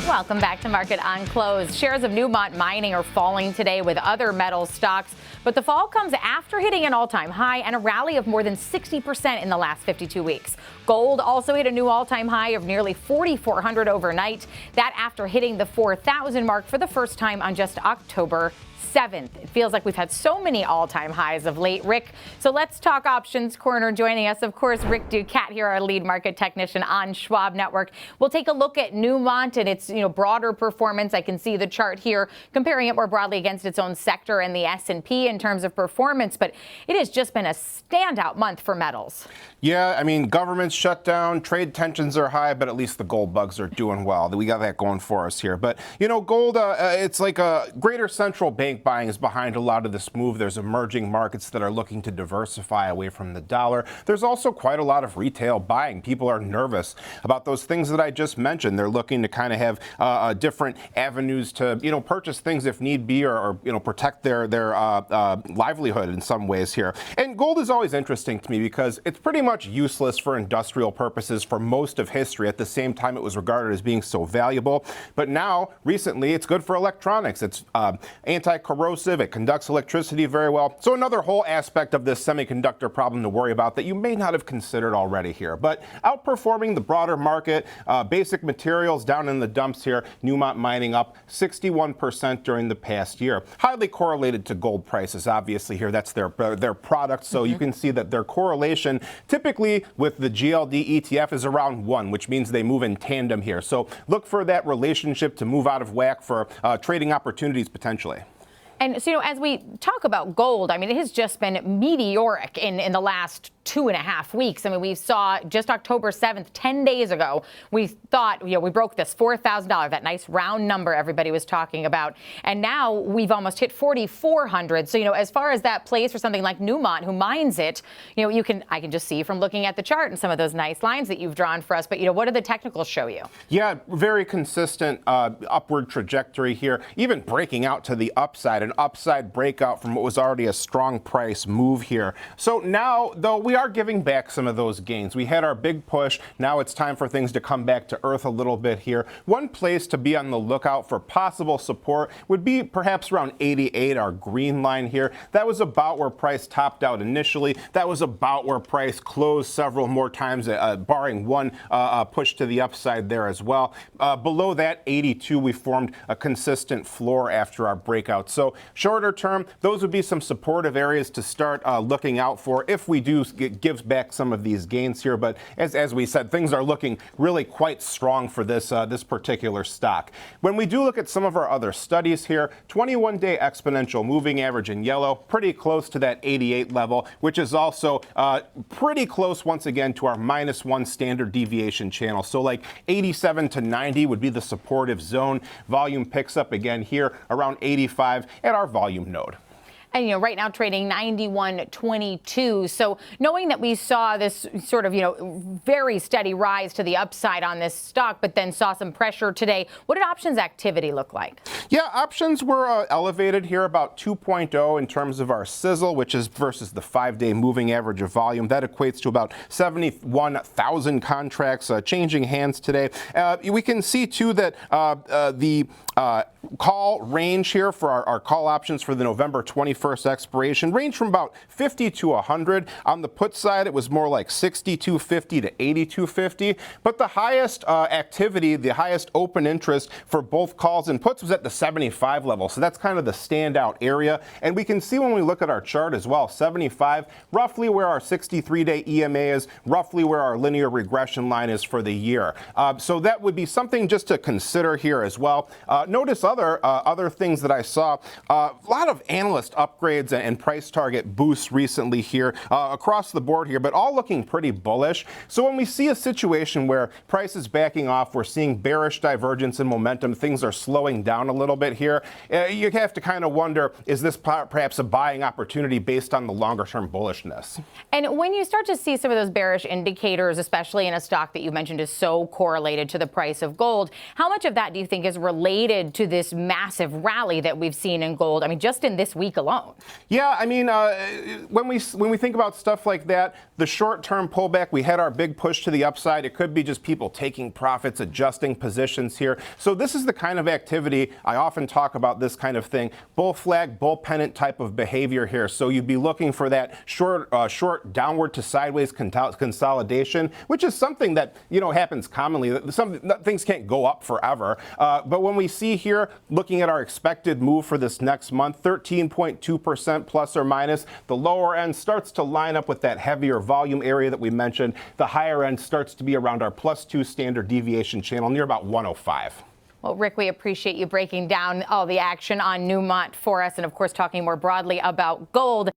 Welcome back to Market on Close. Shares of Newmont mining are falling today with other metal stocks, but the fall comes after hitting an all-time high and a rally of more than 60% in the last 52 weeks. Gold also hit a new all-time high of nearly 4,400 overnight. That after hitting the 4,000 mark for the first time on just October 7th. It feels like we've had so many all-time highs of late, Rick. So let's talk options corner. Joining us, of course, Rick Ducat here, our lead market technician on Schwab Network. We'll take a look at Newmont and its broader performance. I can see the chart here comparing it more broadly against its own sector and the S&P in terms of performance, but it has just been a standout month for metals. Yeah, I mean, governments shut down, trade tensions are high, but at least the gold bugs are doing well. We got that going for us here. But, gold, it's like a greater central bank buying is behind a lot of this move. There's emerging markets that are looking to diversify away from the dollar. There's also quite a lot of retail buying. People are nervous about those things that I just mentioned. They're looking to kind of have different avenues to, purchase things if need be or protect their livelihood in some ways here. And gold is always interesting to me because it's pretty much useless for industrial purposes for most of history. At the same time, it was regarded as being so valuable. But now, recently, it's good for electronics. It's anti-corrosive. It conducts electricity very well. So another whole aspect of this semiconductor problem to worry about that you may not have considered already here. But outperforming the broader market, basic materials down in the dumps here, Newmont mining up 61% during the past year. Highly correlated to gold prices, obviously here. That's their product. So you can see that their correlation typically with the GLD ETF is around 1, which means they move in tandem here. So look for that relationship to move out of whack for trading opportunities potentially. And so, as we talk about gold, I mean, it has just been meteoric in the last 2.5 weeks. I mean, we saw just October 7th, 10 days ago, we thought, we broke this $4,000, that nice round number everybody was talking about. And now we've almost hit 4,400. So, as far as that plays for something like Newmont, who mines it, I can just see from looking at the chart and some of those nice lines that you've drawn for us. But, what do the technicals show you? Yeah, very consistent upward trajectory here, even breaking out to the upside, an upside breakout from what was already a strong price move here. So now, though, we are giving back some of those gains. We had our big push. Now it's time for things to come back to earth a little bit here. One place to be on the lookout for possible support would be perhaps around 88, our green line here. That was about where price topped out initially. That was about where price closed several more times, barring one push to the upside there as well. Below that, 82, we formed a consistent floor after our breakout. So shorter term, those would be some supportive areas to start looking out for if we do give back some of these gains here. But as we said, things are looking really quite strong for this particular stock. When we do look at some of our other studies here, 21-day exponential moving average in yellow, pretty close to that 88 level, which is also pretty close once again to our -1 standard deviation channel. So like 87 to 90 would be the supportive zone. Volume picks up again here around 85 at our volume node. And, right now trading 91.22. So knowing that we saw this sort of, very steady rise to the upside on this stock, but then saw some pressure today, what did options activity look like? Yeah, options were elevated here about 2.0 in terms of our sizzle, which is versus the 5-day moving average of volume. That equates to about 71,000 contracts changing hands today. We can see, too, that the call range here for our call options for the November 21st expiration range from about 50 to 100. On the put side, it was more like 62.50 to 82.50. But the highest activity, the highest open interest for both calls and puts was at the 75 level. So that's kind of the standout area. And we can see when we look at our chart as well, 75, roughly where our 63-day EMA is, roughly where our linear regression line is for the year. So that would be something just to consider here as well. Notice other things that I saw. A lot of analyst upgrades and price target boosts recently here across the board here, but all looking pretty bullish. So when we see a situation where price is backing off, we're seeing bearish divergence in momentum, things are slowing down a little bit here, you have to kind of wonder, is this perhaps a buying opportunity based on the longer term bullishness? And when you start to see some of those bearish indicators, especially in a stock that you mentioned is so correlated to the price of gold, how much of that do you think is related to this massive rally that we've seen in gold? I mean, just in this week alone. won't. Yeah, I mean, when we think about stuff like that, the short-term pullback, we had our big push to the upside. It could be just people taking profits, adjusting positions here. So this is the kind of activity I often talk about. This kind of thing, bull flag, bull pennant type of behavior here. So you'd be looking for that short downward to sideways consolidation, which is something that happens commonly. Things can't go up forever. But when we see here, looking at our expected move for this next month, 13.2% plus or minus. The lower end starts to line up with that heavier volume area that we mentioned. The higher end starts to be around our +2 standard deviation channel near about 105. Well, Rick, we appreciate you breaking down all the action on Newmont for us and, of course, talking more broadly about gold.